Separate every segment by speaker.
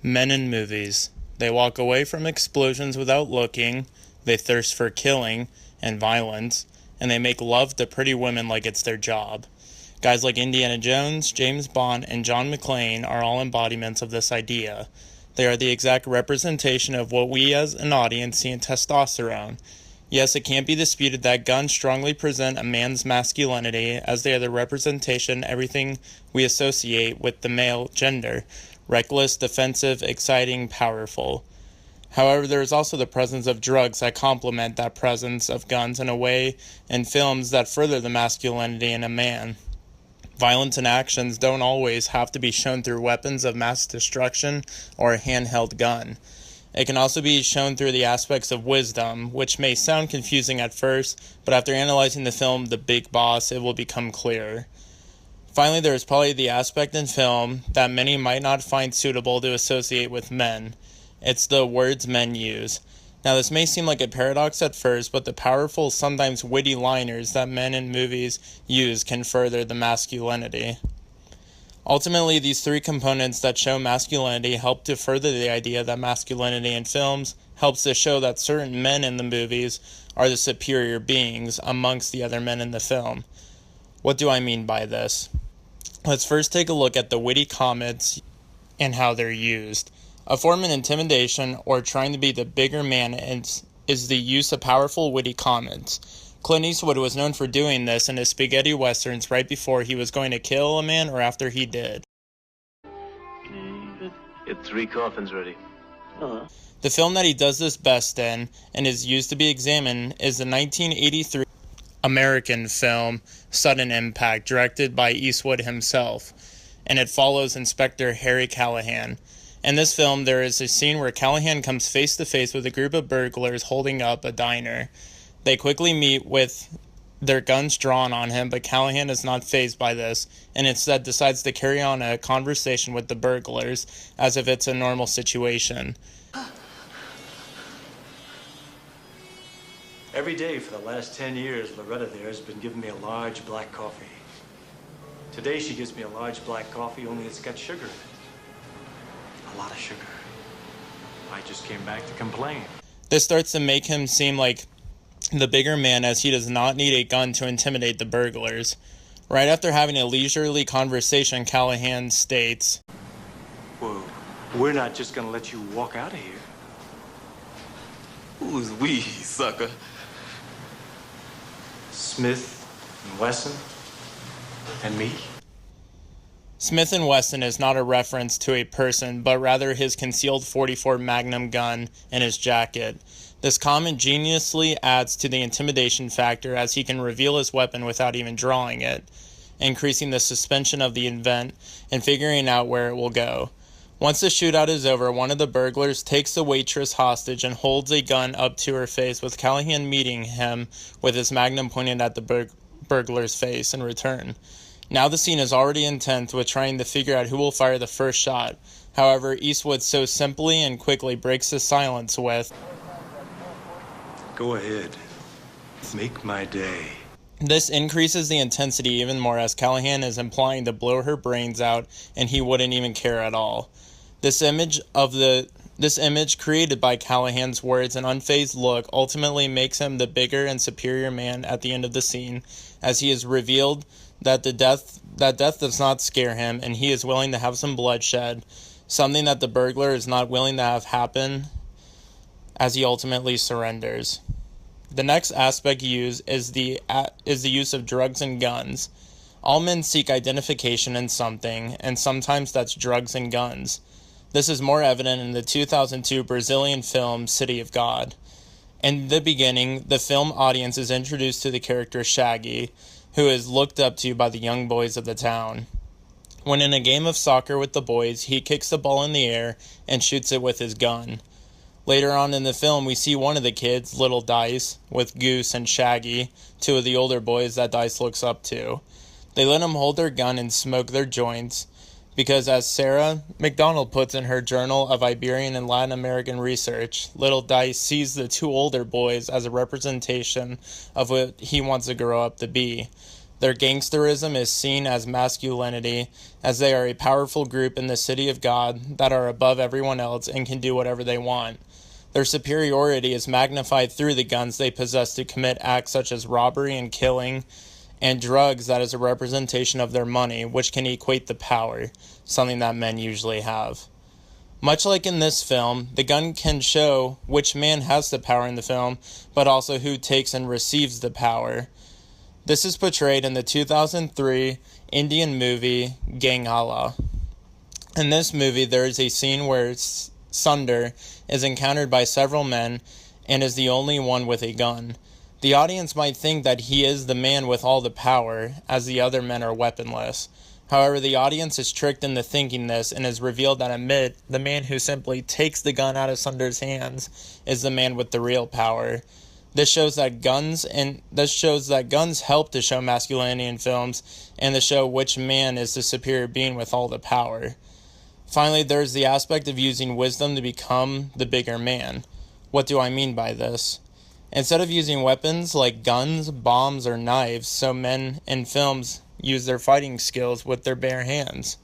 Speaker 1: Men in movies. They walk away from explosions without looking, they thirst for killing and violence, and they make love to pretty women like it's their job. Guys like Indiana Jones, James Bond, and John McClane are all embodiments of this idea. They are the exact representation of what we as an audience see in testosterone. Yes, it can't be disputed that guns strongly present a man's masculinity, as they are the representation everything we associate with the male gender: reckless, defensive, exciting, powerful. However, there is also the presence of drugs that complement that presence of guns in a way in films that further the masculinity in a man. Violence and actions don't always have to be shown through weapons of mass destruction or a handheld gun. It can also be shown through the aspects of wisdom, which may sound confusing at first, but after analyzing the film The Big Boss, it will become clearer. Finally, there is probably the aspect in film that many might not find suitable to associate with men. It's the words men use. Now, this may seem like a paradox at first, but the powerful, sometimes witty liners that men in movies use can further the masculinity. Ultimately, these three components that show masculinity help to further the idea that masculinity in films helps to show that certain men in the movies are the superior beings amongst the other men in the film. What do I mean by this? Let's first take a look at the witty comments and how they're used. A form of intimidation or trying to be the bigger man is the use of powerful, witty comments. Clint Eastwood was known for doing this in his spaghetti westerns right before he was going to kill a man or after he did.
Speaker 2: Get 3 coffins ready.
Speaker 1: The film that he does this best in and is used to be examined is the 1983 American film Sudden Impact, directed by Eastwood himself, and it follows Inspector Harry Callahan. In this film, there is a scene where Callahan comes face to face with a group of burglars holding up a diner. They quickly meet with their guns drawn on him, but Callahan is not fazed by this, and instead decides to carry on a conversation with the burglars as if it's a normal situation.
Speaker 3: Every day for the last 10 years, Loretta there has been giving me a large black coffee. Today she gives me a large black coffee, only it's got sugar in it. A lot of sugar. I just came back to complain.
Speaker 1: This starts to make him seem like the bigger man, as he does not need a gun to intimidate the burglars. Right after having a leisurely conversation, Callahan states,
Speaker 3: Whoa, we're not just gonna let you walk out of here.
Speaker 2: Who's we, sucker?
Speaker 3: Smith and Wesson and me.
Speaker 1: Smith & Wesson is not a reference to a person, but rather his concealed .44 Magnum gun in his jacket. This comment geniusly adds to the intimidation factor, as he can reveal his weapon without even drawing it, increasing the suspension of the event and figuring out where it will go. Once the shootout is over, one of the burglars takes the waitress hostage and holds a gun up to her face, with Callahan meeting him with his magnum pointed at the burglar's face in return. Now the scene is already intense with trying to figure out who will fire the first shot. However, Eastwood so simply and quickly breaks the silence with,
Speaker 3: Go ahead. Make my day.
Speaker 1: This increases the intensity even more, as Callahan is implying to blow her brains out and he wouldn't even care at all. This image created by Callahan's words and unfazed look ultimately makes him the bigger and superior man at the end of the scene, as he is revealed that death does not scare him and he is willing to have some bloodshed, something that the burglar is not willing to have happen, as he ultimately surrenders. The next aspect used is the use of drugs and guns. All men seek identification in something, and sometimes that's drugs and guns. This is more evident in the 2002 Brazilian film City of God. In the beginning, the film audience is introduced to the character Shaggy, who is looked up to by the young boys of the town. When in a game of soccer with the boys, he kicks the ball in the air and shoots it with his gun. Later on in the film, we see one of the kids, Little Dice, with Goose and Shaggy, two of the older boys that Dice looks up to. They let him hold their gun and smoke their joints, because as Sarah McDonald puts in her Journal of Iberian and Latin American Research, Little Dice sees the two older boys as a representation of what he wants to grow up to be. Their gangsterism is seen as masculinity, as they are a powerful group in the city of God that are above everyone else and can do whatever they want. Their superiority is magnified through the guns they possess to commit acts such as robbery and killing, and drugs that is a representation of their money, which can equate to power, something that men usually have. Much like in this film, the gun can show which man has the power in the film, but also who takes and receives the power. This is portrayed in the 2003 Indian movie Gangala. In this movie, there is a scene where Sundar is encountered by several men and is the only one with a gun. The audience might think that he is the man with all the power, as the other men are weaponless. However, the audience is tricked into thinking this, and is revealed that amid the man who simply takes the gun out of Sundar's hands is the man with the real power. This shows that guns help to show masculinity in films and to show which man is the superior being with all the power. Finally, there's the aspect of using wisdom to become the bigger man. What do I mean by this? Instead of using weapons like guns, bombs, or knives, so men in films use their fighting skills with their bare hands.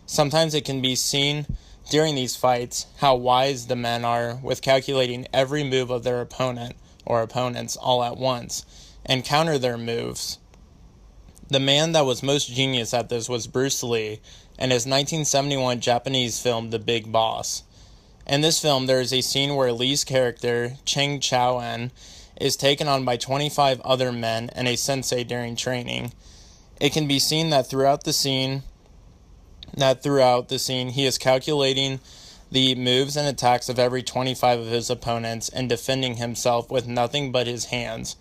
Speaker 1: Sometimes it can be seen during these fights how wise the men are with calculating every move of their opponent or opponents all at once and counter their moves. The man that was most genius at this was Bruce Lee in his 1971 Japanese film The Big Boss. In this film, there is a scene where Lee's character, Cheng Chow-en, is taken on by 25 other men and a sensei during training. It can be seen that throughout the scene he is calculating the moves and attacks of every 25 of his opponents and defending himself with nothing but his hands.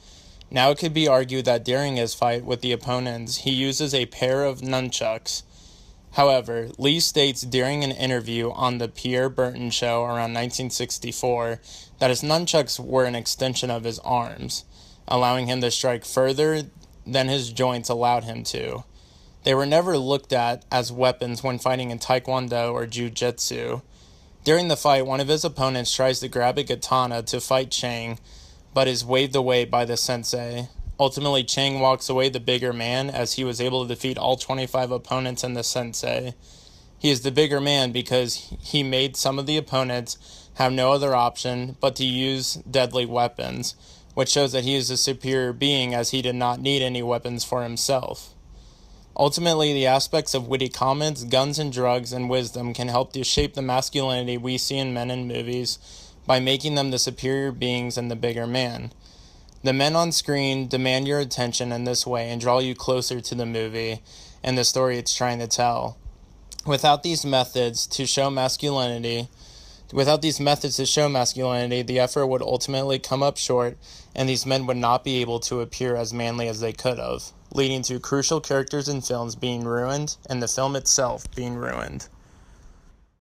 Speaker 1: Now it could be argued that during his fight with the opponents, he uses a pair of nunchucks. However, Lee states during an interview on the Pierre Berton show around 1964 that his nunchucks were an extension of his arms, allowing him to strike further than his joints allowed him to. They were never looked at as weapons when fighting in Taekwondo or Jiu-Jitsu. During the fight, one of his opponents tries to grab a katana to fight Chang, but is waved away by the sensei. Ultimately, Chang walks away the bigger man as he was able to defeat all 25 opponents and the sensei. He is the bigger man because he made some of the opponents have no other option but to use deadly weapons, which shows that he is a superior being as he did not need any weapons for himself. Ultimately, the aspects of witty comments, guns and drugs, and wisdom can help to shape the masculinity we see in men in movies by making them the superior beings and the bigger man. The men on screen demand your attention in this way and draw you closer to the movie and the story it's trying to tell. Without these methods to show masculinity, the effort would ultimately come up short, and these men would not be able to appear as manly as they could have, leading to crucial characters in films being ruined and the film itself being ruined.